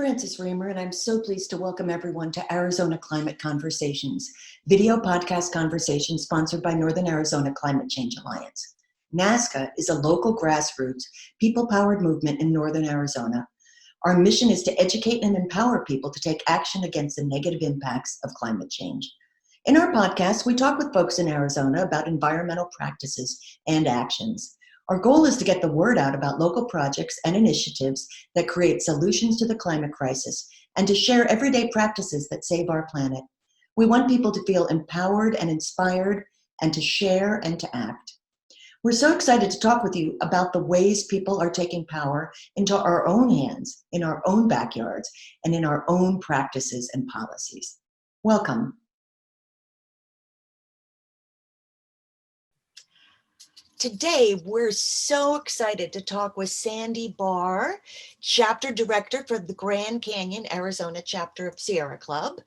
Frances Reamer, and I'm so pleased to welcome everyone to Arizona Climate Conversations, video podcast conversation sponsored by Northern Arizona Climate Change Alliance. NASCA is a local grassroots, people-powered movement in Northern Arizona. Our mission is to educate and empower people to take action against the negative impacts of climate change. In our podcast, we talk with folks in Arizona about environmental practices and actions. Our goal is to get the word out about local projects and initiatives that create solutions to the climate crisis and to share everyday practices that save our planet. We want people to feel empowered and inspired and to share and to act. We're so excited to talk with you about the ways people are taking power into our own hands, in our own backyards, and in our own practices and policies. Welcome. Today, we're so excited to talk with Sandy Barr, Chapter Director for the Grand Canyon, Arizona chapter of Sierra Club.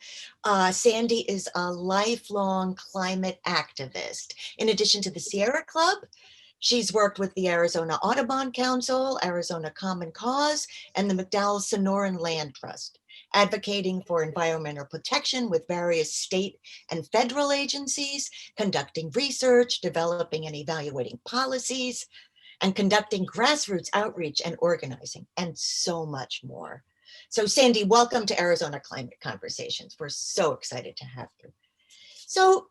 Sandy is a lifelong climate activist. In addition to the Sierra Club, she's worked with the Arizona Audubon Council, Arizona Common Cause, and the McDowell-Sonoran Land Trust, advocating for environmental protection with various state and federal agencies, conducting research, developing and evaluating policies, and conducting grassroots outreach and organizing, and so much more. So Sandy, welcome to Arizona Climate Conversations. We're so excited to have you. So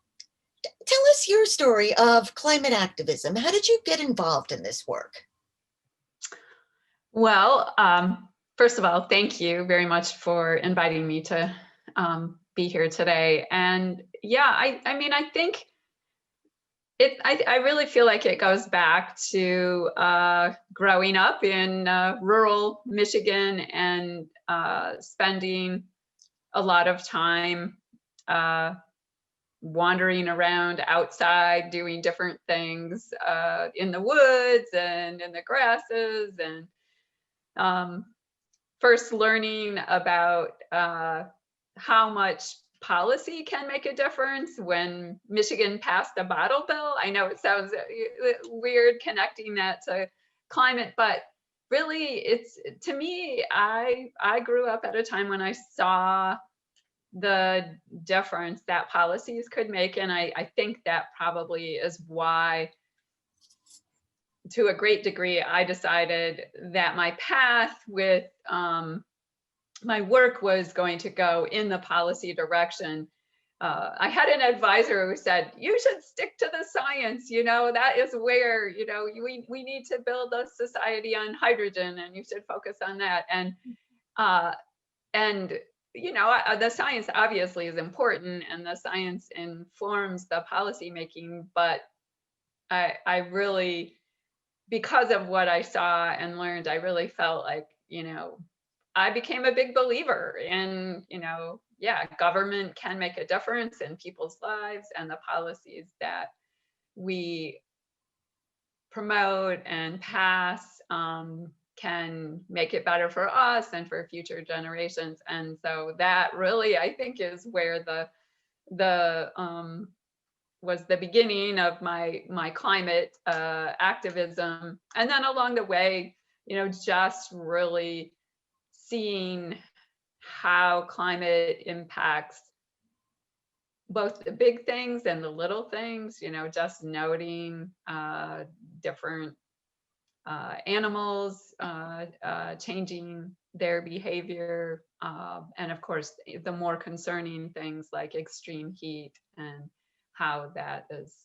tell us your story of climate activism. How did you get involved in this work? Well, first of all, thank you very much for inviting me to be here today. And yeah, I mean, I think I really feel like it goes back to growing up in rural Michigan and spending a lot of time wandering around outside, doing different things in the woods and in the grasses, and first learning about how much policy can make a difference when Michigan passed a bottle bill. I know it sounds weird connecting that to climate, but really it's, to me, I grew up at a time when I saw the difference that policies could make. And I think that probably is why, to a great degree, I decided that my path with my work was going to go in the policy direction. I had an advisor who said, you should stick to the science, that is where, we need to build a society on hydrogen and you should focus on that. And the science obviously is important and the science informs the policy making, but I really, because of what I saw and learned, I really felt like, I became a big believer in, government can make a difference in people's lives, and the policies that we promote and pass can make it better for us and for future generations. And so that really, I think, is where was the beginning of my climate activism. And then along the way, just really seeing how climate impacts both the big things and the little things, just noting different animals changing their behavior. And of course, the more concerning things like extreme heat and how that is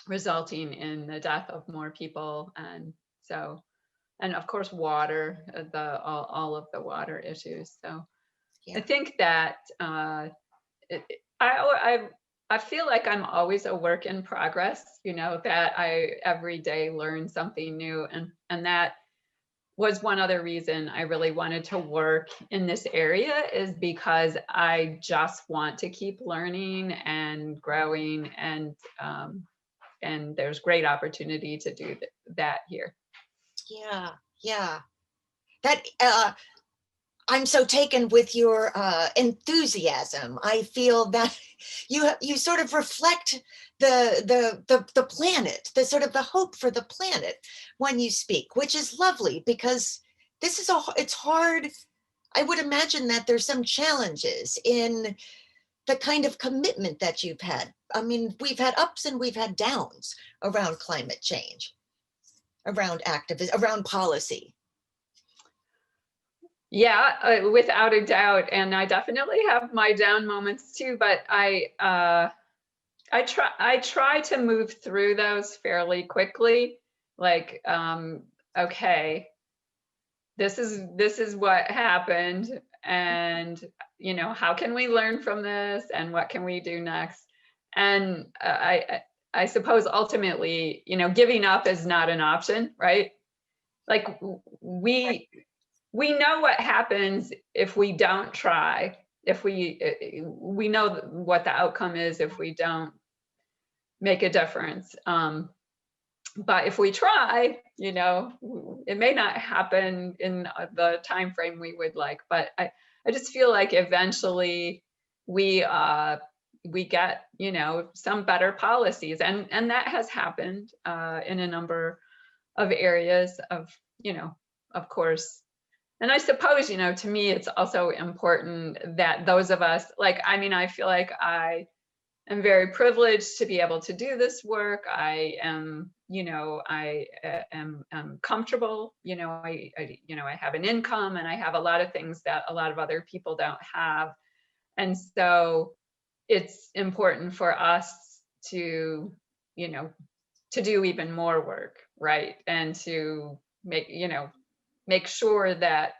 resulting in the death of more people. And so, and of course, water, all of the water issues. So yeah. I think that I feel like I'm always a work in progress, that I every day learn something new. And that was one other reason I really wanted to work in this area, is because I just want to keep learning and growing, and there's great opportunity to do that here. Yeah. That I'm so taken with your enthusiasm. I feel that you sort of reflect the planet, the sort of the hope for the planet when you speak, which is lovely, because this is it's hard I would imagine that there's some challenges in the kind of commitment that you've had. I mean, we've had ups and we've had downs around climate change, around activism, around policy. Yeah, without a doubt. And I definitely have my down moments too, but I try to move through those fairly quickly. Like, okay, this is what happened, and how can we learn from this, and what can we do next? And I suppose ultimately, giving up is not an option, right? Like we know what happens if we don't try. If we know what the outcome is if we don't make a difference. But if we try, it may not happen in the time frame we would like. But I just feel like eventually we get some better policies, and that has happened in a number of areas of course. And I suppose, to me, it's also important that those of us, I feel like I am very privileged to be able to do this work. I am, I am comfortable, I have an income, and I have a lot of things that a lot of other people don't have. And so it's important for us to, to do even more work, right? And to make sure that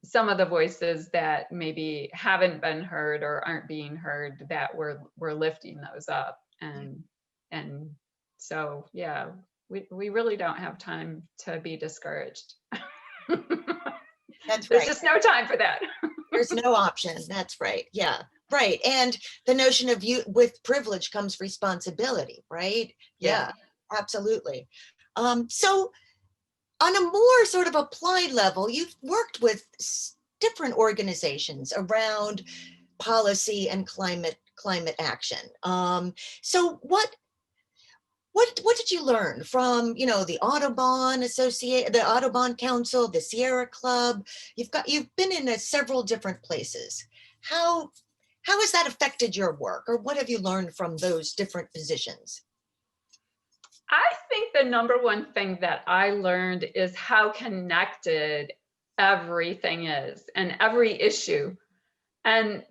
some of the voices that maybe haven't been heard or aren't being heard, that we're lifting those up. And so, yeah, we really don't have time to be discouraged. That's There's right. just no time for that. There's no option. That's right. Yeah. Right. And the notion of you with privilege comes responsibility, right? Yeah, absolutely. So on a more sort of applied level, you've worked with different organizations around policy and climate action. So what did you learn from the the Audubon Council, the Sierra Club? You've been in several different places. How has that affected your work, or what have you learned from those different positions? I think the number one thing that I learned is how connected everything is, and every issue. And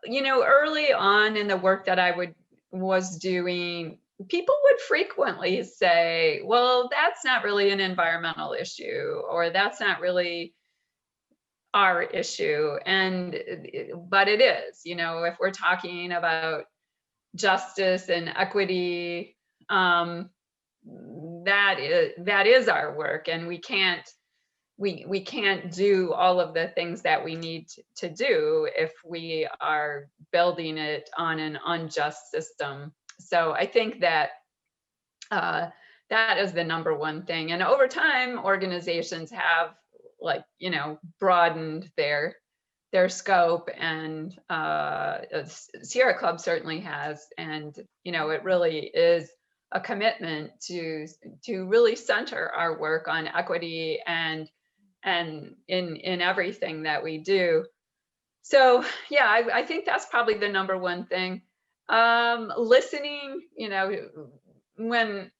early on in the work that I was doing, people would frequently say, well, that's not really an environmental issue, or that's not really our issue. But it is, if we're talking about justice and equity, that is our work, and we can't do all of the things that we need to do if we are building it on an unjust system. So I think that that is the number one thing. And over time, organizations have broadened their scope, and Sierra Club certainly has. And it really is a commitment to really center our work on equity and in everything that we do. So yeah, I think that's probably the number one thing. Listening, when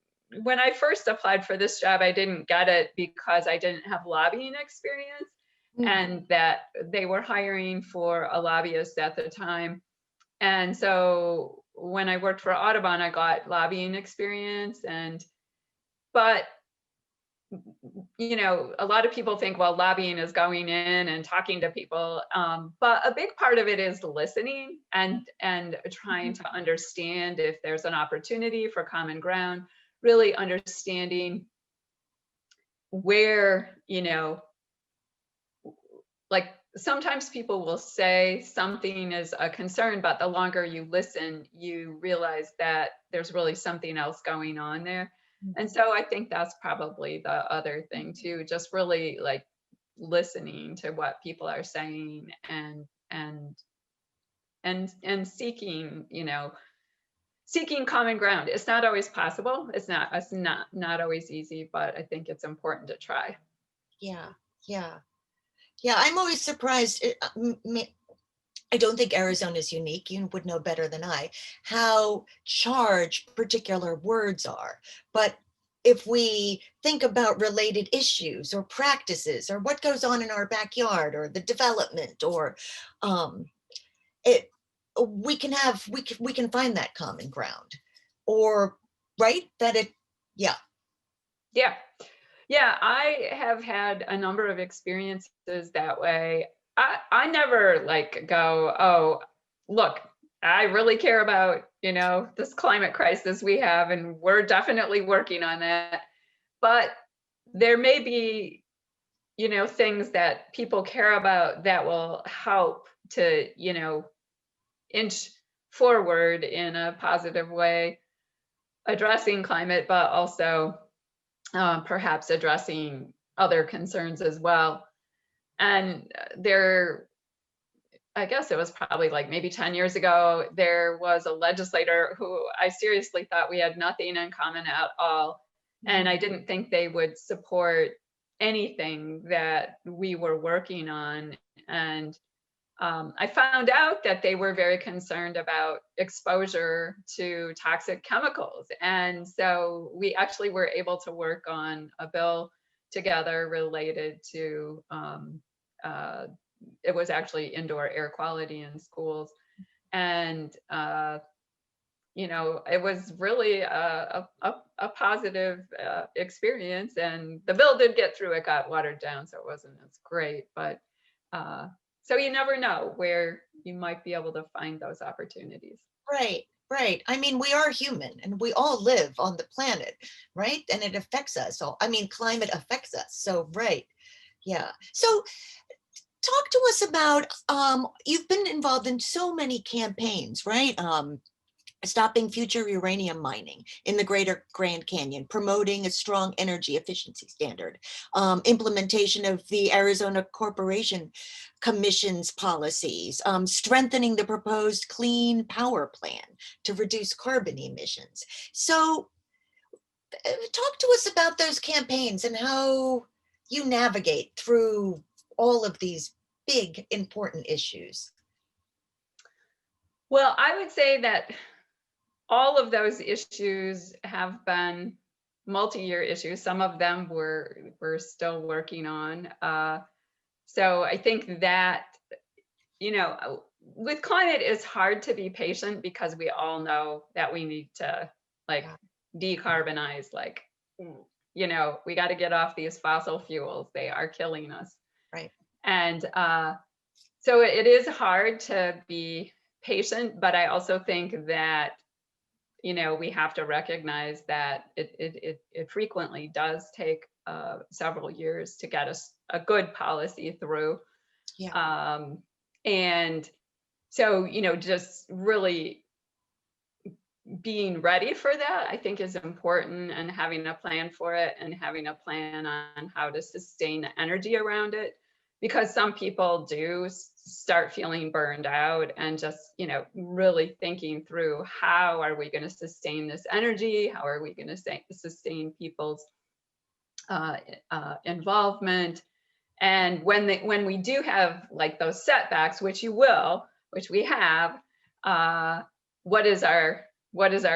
I first applied for this job, I didn't get it because I didn't have lobbying experience, and that they were hiring for a lobbyist at the time. And so when I worked for Audubon, I got lobbying experience. But a lot of people think, well, lobbying is going in and talking to people. But a big part of it is listening and trying to understand if there's an opportunity for common ground, really understanding where, like sometimes people will say something is a concern, but the longer you listen, you realize that there's really something else going on there. And so I think that's probably the other thing too, just really listening to what people are saying and seeking, seeking common ground. It's not always possible. It's not always easy, but I think it's important to try. Yeah. Yeah. Yeah, I'm always surprised. I don't think Arizona is unique. You would know better than I how charged particular words are. But if we think about related issues or practices or what goes on in our backyard or the development or um, it, we can find that common ground, or right that it, yeah, Yeah. Yeah, I have had a number of experiences that way. I never like go, oh, look, I really care about, this climate crisis we have, and we're definitely working on that. But there may be, things that people care about that will help to, inch forward in a positive way, addressing climate, but also perhaps addressing other concerns as well. And I guess it was probably like maybe 10 years ago, there was a legislator who I seriously thought we had nothing in common at all. And I didn't think they would support anything that we were working on. And I found out that they were very concerned about exposure to toxic chemicals. And so we actually were able to work on a bill together related to, it was actually indoor air quality in schools. And, it was really a positive experience. And the bill did get through, it got watered down, so it wasn't as great. But so you never know where you might be able to find those opportunities. right, right. I mean, we are human and we all live on the planet, right? And it affects us. So, I mean, climate affects us. So, right. Yeah. So, talk to us about you've been involved in so many campaigns, right? Stopping future uranium mining in the greater Grand Canyon, promoting a strong energy efficiency standard, implementation of the Arizona Corporation Commission's policies, strengthening the proposed clean power plan to reduce carbon emissions. So talk to us about those campaigns and how you navigate through all of these big, important issues. Well, I would say that all of those issues have been multi-year issues. Some of them we're still working on. So I think that, with climate, it's hard to be patient because we all know that we need to like decarbonize, like, we got to get off these fossil fuels. They are killing us. Right. And so it is hard to be patient, but I also think that, we have to recognize that it frequently does take several years to get a good policy through. Yeah. And so, just really being ready for that, I think, is important, and having a plan for it and having a plan on how to sustain the energy around it, because some people do start feeling burned out, and just, really thinking through, how are we going to sustain this energy? How are we going to sustain people's involvement? And when we do have like those setbacks, which we have, what is our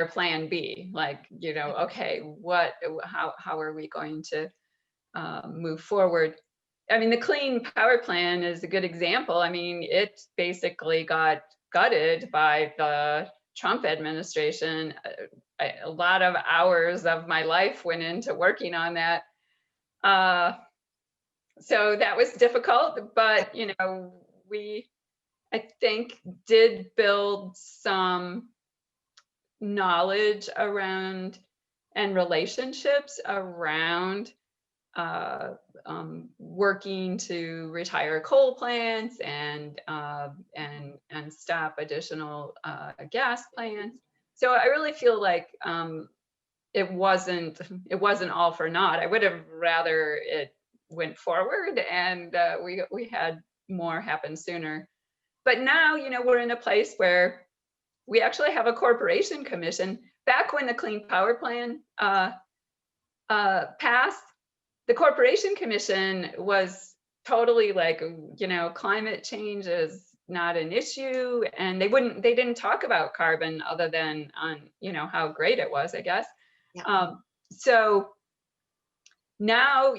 plan B? Like, okay, how are we going to move forward? I mean, the Clean Power Plan is a good example. I mean, it basically got gutted by the Trump administration. A lot of hours of my life went into working on that. So that was difficult, but we, I think, did build some knowledge around and relationships around working to retire coal plants and stop additional gas plants. So I really feel like it wasn't all for naught. I would have rather it went forward and we had more happen sooner. But now, we're in a place where we actually have a corporation commission. Back when the Clean Power Plan passed, the Corporation Commission was totally like, climate change is not an issue, and they didn't talk about carbon other than on, how great it was, I guess. Yeah. So now,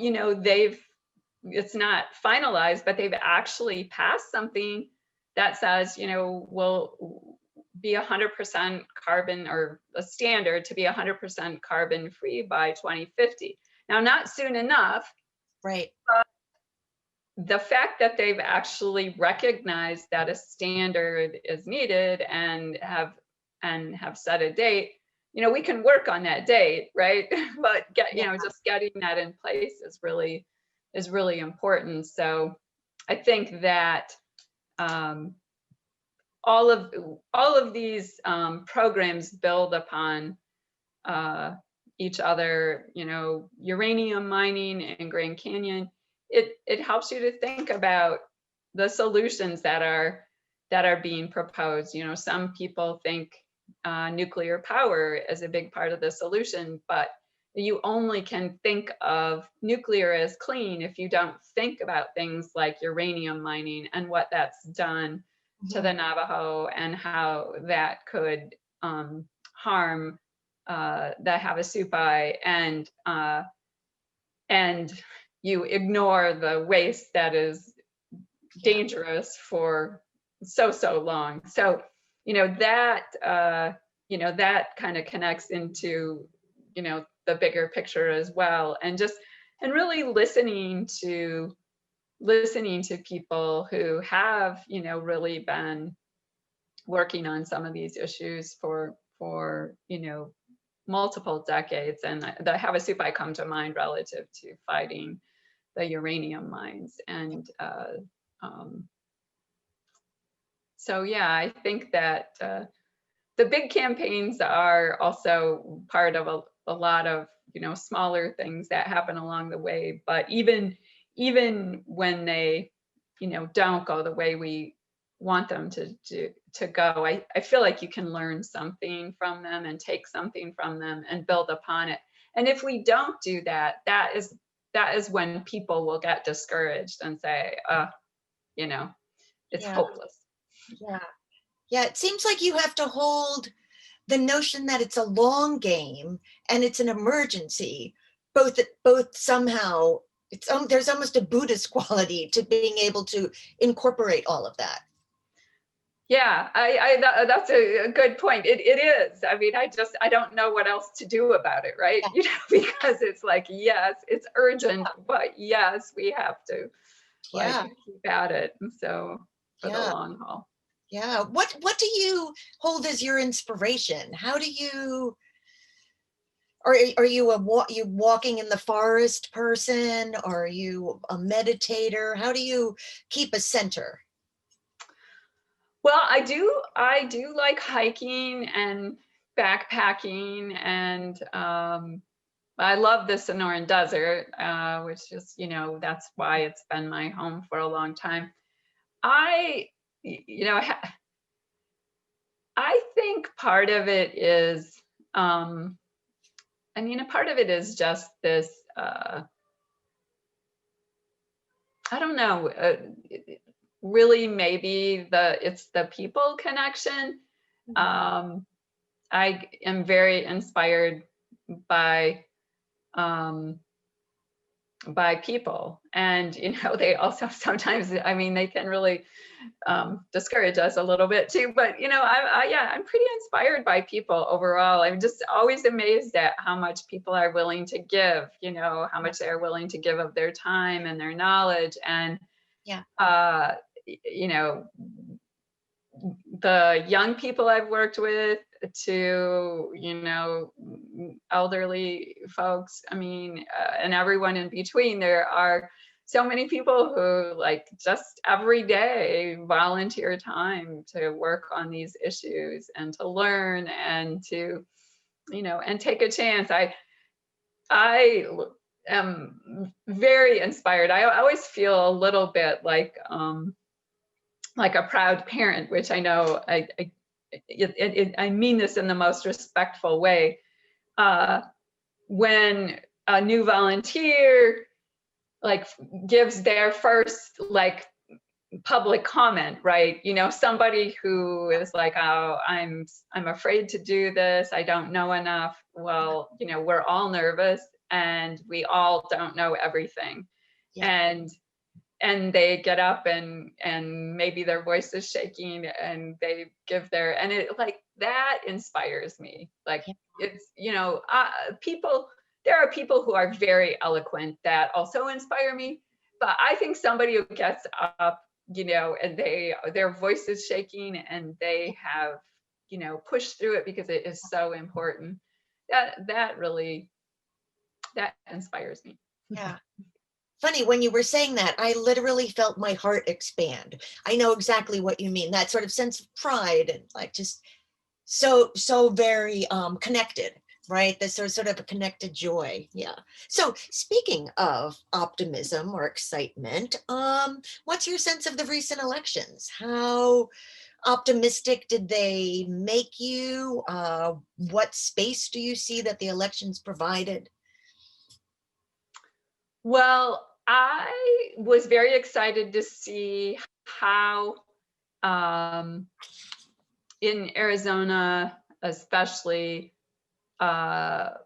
it's not finalized, but they've actually passed something that says, we'll be 100% carbon, or a standard to be 100% carbon free by 2050. Now, not soon enough. Right. The fact that they've actually recognized that a standard is needed and have set a date, we can work on that date, right? But just getting that in place is really important. So I think that all of these programs build upon each other. Uranium mining in Grand Canyon, it helps you to think about the solutions that are being proposed. Some people think nuclear power is a big part of the solution, but you only can think of nuclear as clean if you don't think about things like uranium mining and what that's done to the Navajo, and how that could harm the Havasupai, and you ignore the waste that is dangerous for so long. So that kind of connects into the bigger picture as well, and really listening to people who have really been working on some of these issues for multiple decades. And the Havasupai come to mind relative to fighting the uranium mines. And so yeah, I think that the big campaigns are also part of a lot of smaller things that happen along the way. But even when they don't go the way we want them to go, I feel like you can learn something from them and take something from them and build upon it. And if we don't do that, that is when people will get discouraged and say, it's hopeless. Yeah, it seems like you have to hold the notion that it's a long game and it's an emergency, both somehow. There's almost a Buddhist quality to being able to incorporate all of that. Yeah, that's a good point. It is. I mean, I don't know what else to do about it, right? Yeah. Because it's like, yes, it's urgent, but yes, we have to keep at it. And so for the long haul. Yeah. What do you hold as your inspiration? How do you, are you you walking in the forest person? Or are you a meditator? How do you keep a center? Well, I do like hiking and backpacking, and I love the Sonoran Desert, which is, that's why it's been my home for a long time. I think part of it is, part of it is just this, I don't know, really maybe it's the people connection. I am very inspired by people, and they also sometimes, they can really discourage us a little bit too, but I'm pretty inspired by people overall. I'm just always amazed at how much people are willing to give, how much they're willing to give of their time and their knowledge. And the young people I've worked with to, elderly folks, and everyone in between, there are so many people who just every day volunteer time to work on these issues and to learn and to, and take a chance. I am very inspired. I always feel a little bit like a proud parent, which I know I mean this in the most respectful way. When a new volunteer like gives their first like public comment, right? You know, somebody who is like, oh, I'm afraid to do this, I don't know enough. Well, you know, we're all nervous and we all don't know everything. Yeah. And they get up and maybe their voice is shaking and they give their, and it like that inspires me. Like it's, you know, people, there are people who are very eloquent that also inspire me, but I think somebody who gets up, you know, and their voice is shaking and they have, you know, pushed through it because it is so important, that really, that inspires me. Yeah. Funny, when you were saying that, I literally felt my heart expand. I know exactly what you mean. That sort of sense of pride and like just so very connected, right? This sort of a connected joy. Yeah. So speaking of optimism or excitement, what's your sense of the recent elections? How optimistic did they make you? What space do you see that the elections provided? Well, I was very excited to see how in Arizona, especially, that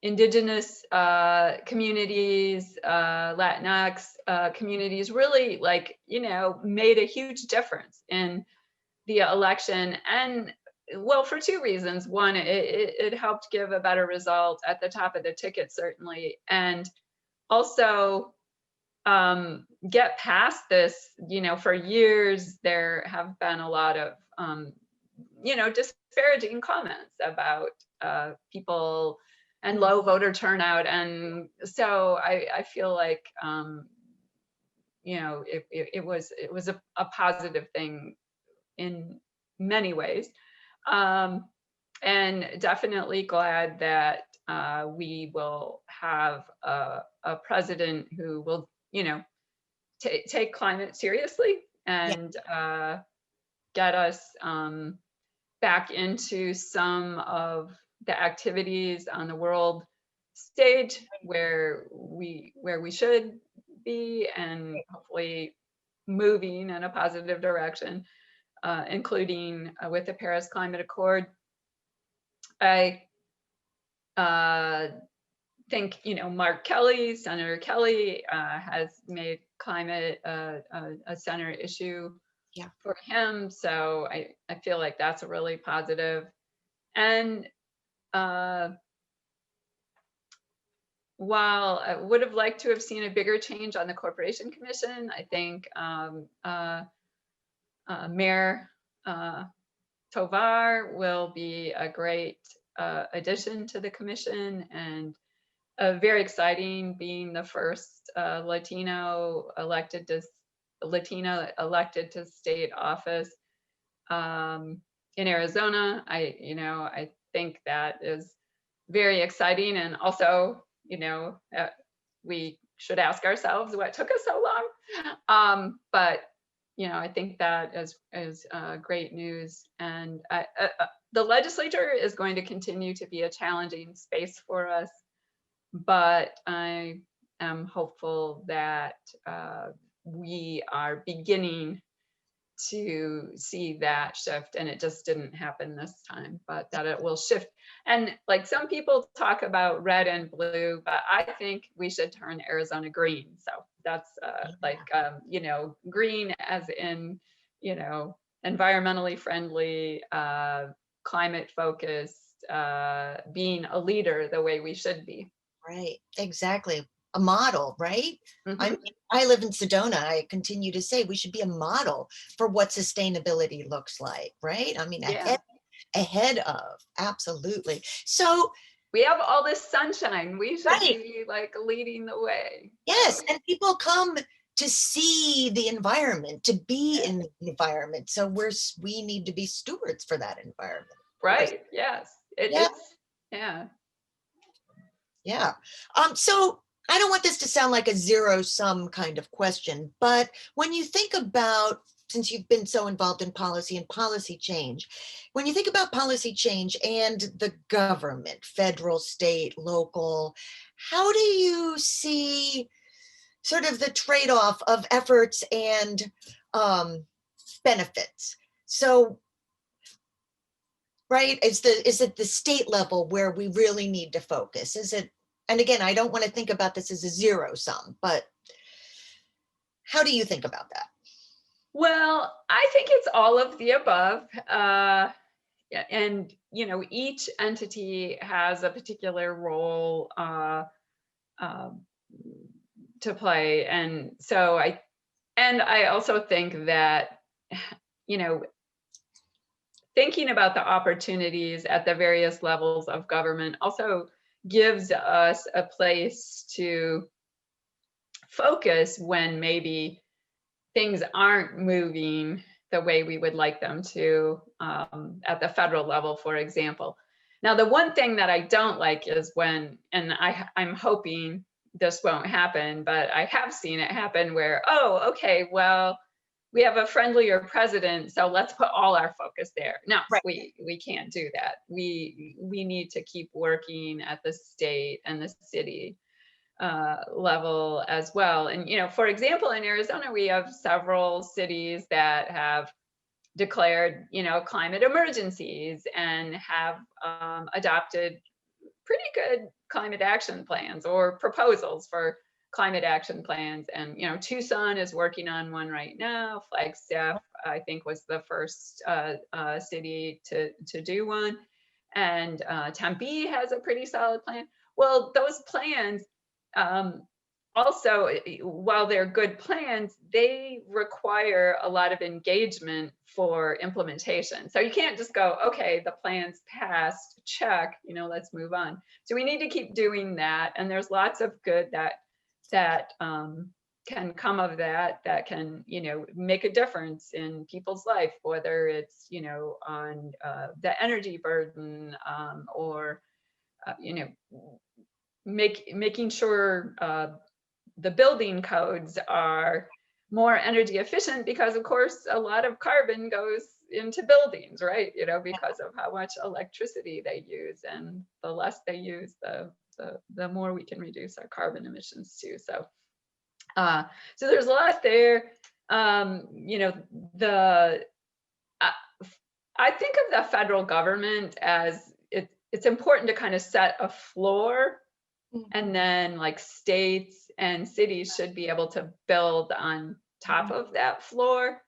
indigenous communities, Latinx communities really, like, you know, made a huge difference in the election. And well, for two reasons. One, it helped give a better result at the top of the ticket, certainly. And also get past this, you know, for years, there have been a lot of, you know, disparaging comments about people and low voter turnout. And so I feel like, you know, it was a positive thing in many ways. And definitely glad that we will have a president who will, you know, take climate seriously and get us back into some of the activities on the world stage where we should be, and hopefully moving in a positive direction, including with the Paris Climate Accord. I think, you know, Senator Kelly has made climate a center issue for him. So I feel like that's a really positive. And while I would have liked to have seen a bigger change on the Corporation Commission, I think Mayor Tovar will be a great addition to the commission, and very exciting being the first Latino elected to state office in Arizona. I think that is very exciting, and also, you know, we should ask ourselves what took us so long. But you know, I think that is great news, and the legislature is going to continue to be a challenging space for us, but I am hopeful that we are beginning to see that shift, and it just didn't happen this time, but that it will shift. And like some people talk about red and blue, but I think we should turn Arizona green. So that's you know, green as in, you know, environmentally friendly, climate focused, being a leader the way we should be. Right, exactly. A model, right? Mm-hmm. I live in Sedona. I continue to say we should be a model for what sustainability looks like, right? I mean, ahead of, absolutely. So we have all this sunshine. We should right. be like leading the way. Yes, and people come to see the environment, to be in the environment. So we need to be stewards for that environment. Right. Yes. Yeah. So I don't want this to sound like a zero-sum kind of question, but when you think about, since you've been so involved in policy and policy change, when you think about policy change and the government, federal, state, local, how do you see sort of the trade-off of efforts and benefits? So, right, is it the state level where we really need to focus? Is it, and again, I don't want to think about this as a zero sum, but how do you think about that? Well, I think it's all of the above. Yeah, and each entity has a particular role um, to play, and so I also think that you know thinking about the opportunities at the various levels of government also gives us a place to focus when maybe things aren't moving the way we would like them to at the federal level, for example. Now, the one thing that I don't like is when, and I'm hoping this won't happen, but I have seen it happen where, oh, okay, well, we have a friendlier president, so let's put all our focus there. No, Right. we can't do that. We need to keep working at the state and the city level as well. And, for example, in Arizona, we have several cities that have declared, climate emergencies and have adopted pretty good climate action plans or proposals for climate action plans. And, Tucson is working on one right now. Flagstaff, I think, was the first city to do one. And Tempe has a pretty solid plan. Well, those plans, also, while they're good plans, they require a lot of engagement for implementation. So you can't just go, okay, the plan's passed, check, let's move on. So we need to keep doing that. And there's lots of good that can come of that can, make a difference in people's life, whether it's, on the energy burden or, making sure the building codes are more energy efficient, because of course a lot of carbon goes into buildings, right? Because of how much electricity they use, and the less they use, the more we can reduce our carbon emissions too. So there's a lot there. The I think of the federal government as it's important to kind of set a floor, and then like states and cities should be able to build on top of that floor.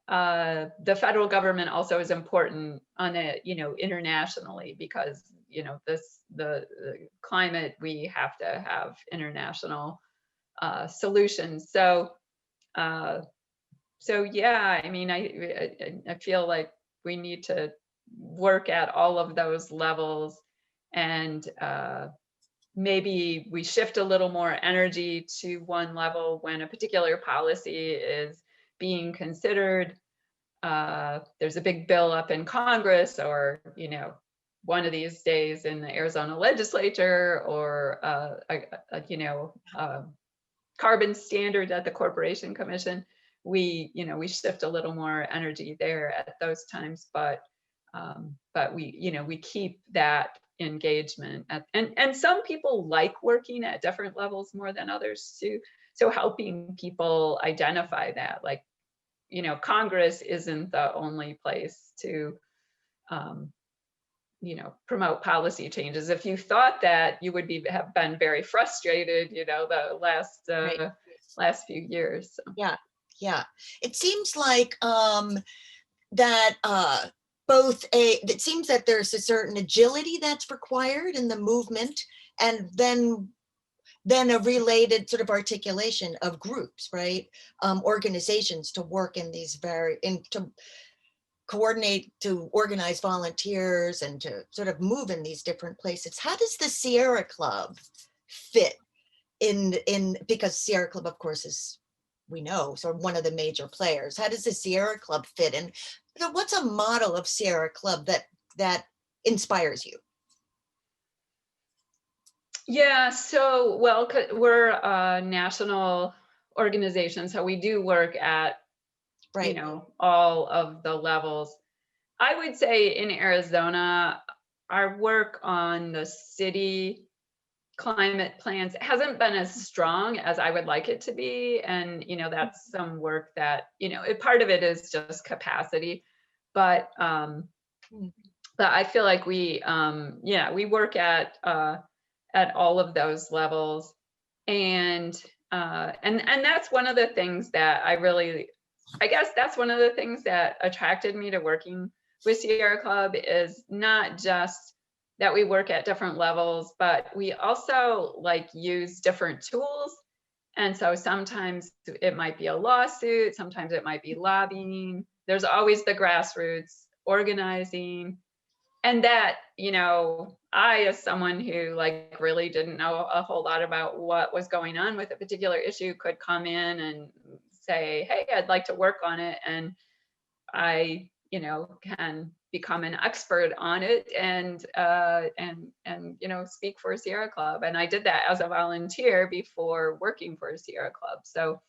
The federal government also is important on it, internationally, because the climate, we have to have international solutions. So yeah, I mean, I feel like we need to work at all of those levels, and maybe we shift a little more energy to one level when a particular policy is being considered. There's a big bill up in Congress, or one of these days in the Arizona legislature, or a carbon standard at the Corporation Commission. We shift a little more energy there at those times, but we keep that engagement and some people like working at different levels more than others too. So helping people identify that, like, Congress isn't the only place to promote policy changes. If you thought that, you would have been very frustrated, the last Right. last few years. So. Yeah. It seems like that it seems that there's a certain agility that's required in the movement, and then a related sort of articulation of groups, right? Organizations to work in these to coordinate, to organize volunteers, and to sort of move in these different places. How does the Sierra Club fit in because Sierra Club, of course, is, we know, sort of one of the major players. How does the Sierra Club fit in? What's a model of Sierra Club that inspires you? Yeah, so, well, we're a national organization, so we do work at, Right. all of the levels. I would say in Arizona, our work on the city climate plans hasn't been as strong as I would like it to be. And, that's some work that, part of it is just capacity, but I feel like we work at all of those levels. And that's one of the things that I guess that's one of the things that attracted me to working with Sierra Club, is not just that we work at different levels, but we also use different tools. And so sometimes it might be a lawsuit, sometimes it might be lobbying. There's always the grassroots organizing. And that, I, as someone who really didn't know a whole lot about what was going on with a particular issue, could come in and say, hey, I'd like to work on it. And I, can become an expert on it and speak for Sierra Club. And I did that as a volunteer before working for Sierra Club. So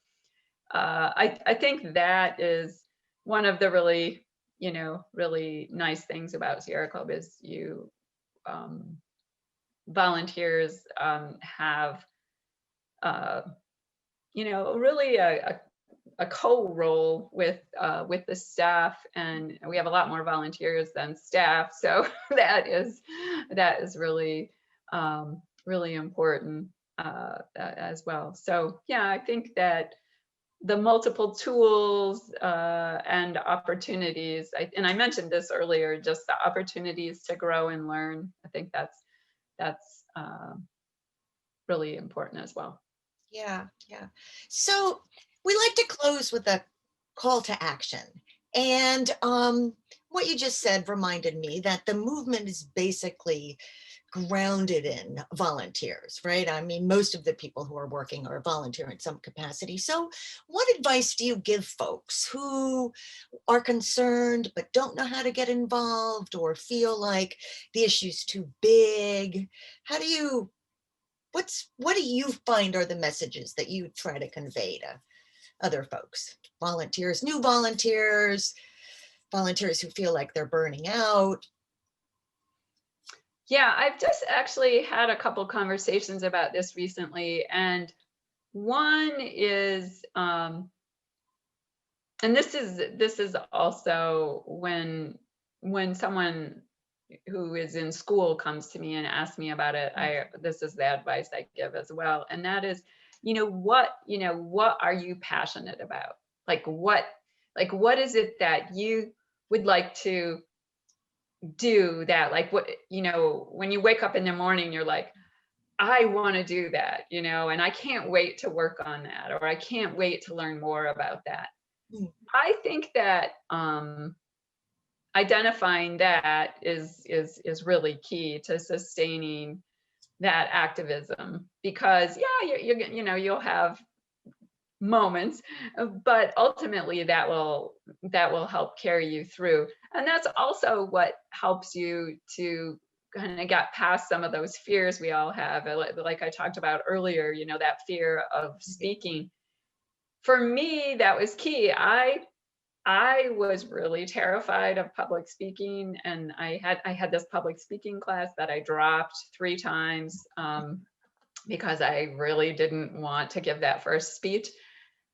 I think that is one of the really nice things about Sierra Club, is volunteers have really a co-role with the staff, and we have a lot more volunteers than staff, so that is really really important as well. So yeah, I think that the multiple tools and opportunities, and I mentioned this earlier, just the opportunities to grow and learn, I think that's really important as well. Yeah. So we like to close with a call to action. And what you just said reminded me that the movement is basically grounded in volunteers, right? I mean, most of the people who are working are volunteer in some capacity. So what advice do you give folks who are concerned but don't know how to get involved, or feel like the issue's too big? What do you find are the messages that you try to convey to other folks, volunteers, new volunteers, volunteers who feel like they're burning out? Yeah, I've just actually had a couple conversations about this recently, and one is, and this is also when someone who is in school comes to me and asks me about it, this is the advice I give as well, and that is, what are you passionate about? What is it that you would like to do, that when you wake up in the morning, you're like, I want to do that, and I can't wait to work on that, or I can't wait to learn more about that. I think that identifying that is really key to sustaining that activism, because you'll have moments, but ultimately that will help carry you through. And that's also what helps you to kind of get past some of those fears we all have, like I talked about earlier, that fear of speaking. For me, that was key. I was really terrified of public speaking, and I had this public speaking class that I dropped 3 times because I really didn't want to give that first speech.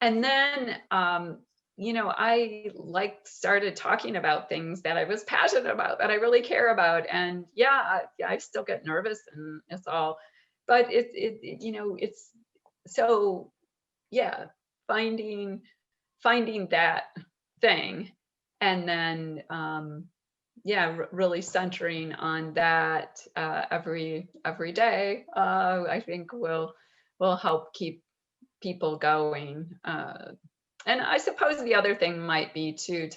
And then, I started talking about things that I was passionate about, that I really care about. And yeah, I still get nervous, and it's all, but it's so, yeah, finding that thing, and then, really centering on that every day, I think will help keep people going. And I suppose the other thing might be to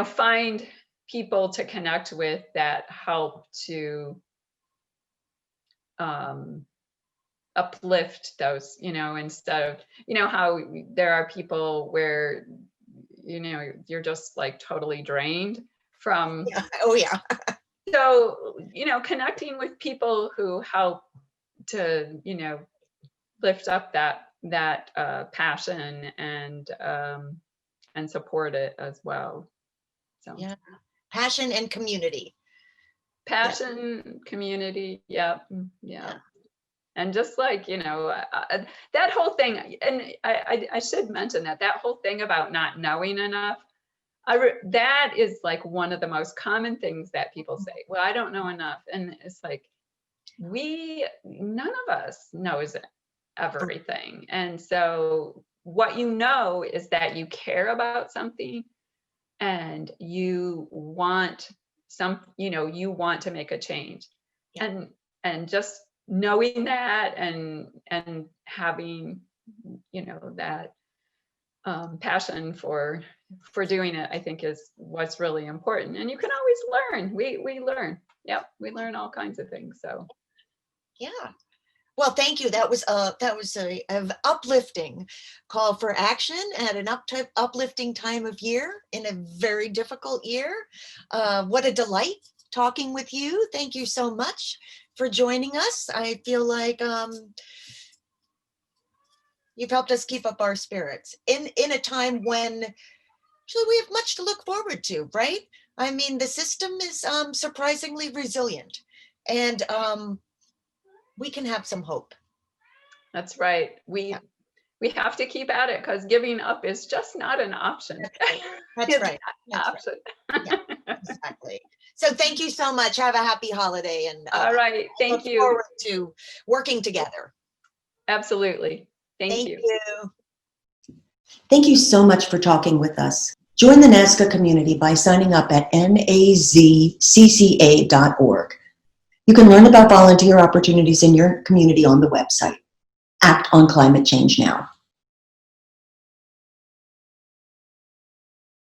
find people to connect with that help to uplift those, instead of, how there are people where, you're just totally drained from. Yeah. Oh yeah. So, connecting with people who help to, lift up that passion and support it as well. So Yeah, passion and community. Passion, community, yeah. And just like, that whole thing, and I should mention that whole thing about not knowing enough, that is like one of the most common things that people say. Well, I don't know enough. And it's like, none of us knows everything. And so what you know is that you care about something and you want you want to make a change. Yeah. And just knowing that and having, that passion for doing it, I think is what's really important. And you can always learn. We learn. Yep, we learn all kinds of things. So yeah. Well, thank you. That was a uplifting call for action at an uplifting time of year in a very difficult year. What a delight talking with you. Thank you so much for joining us. I feel like you've helped us keep up our spirits in a time when actually we have much to look forward to, right? I mean, the system is surprisingly resilient, and we can have some hope. that's right. We have to keep at it, because giving up is just not an option. That's right. That's option. Right. Yeah, exactly. So thank you so much. Have a happy holiday, and All right. Thank you. Look forward to working together. Absolutely. Thank you. Thank you so much for talking with us. Join the NASCA community by signing up at nazcca.org. You can learn about volunteer opportunities in your community on the website. Act on climate change now.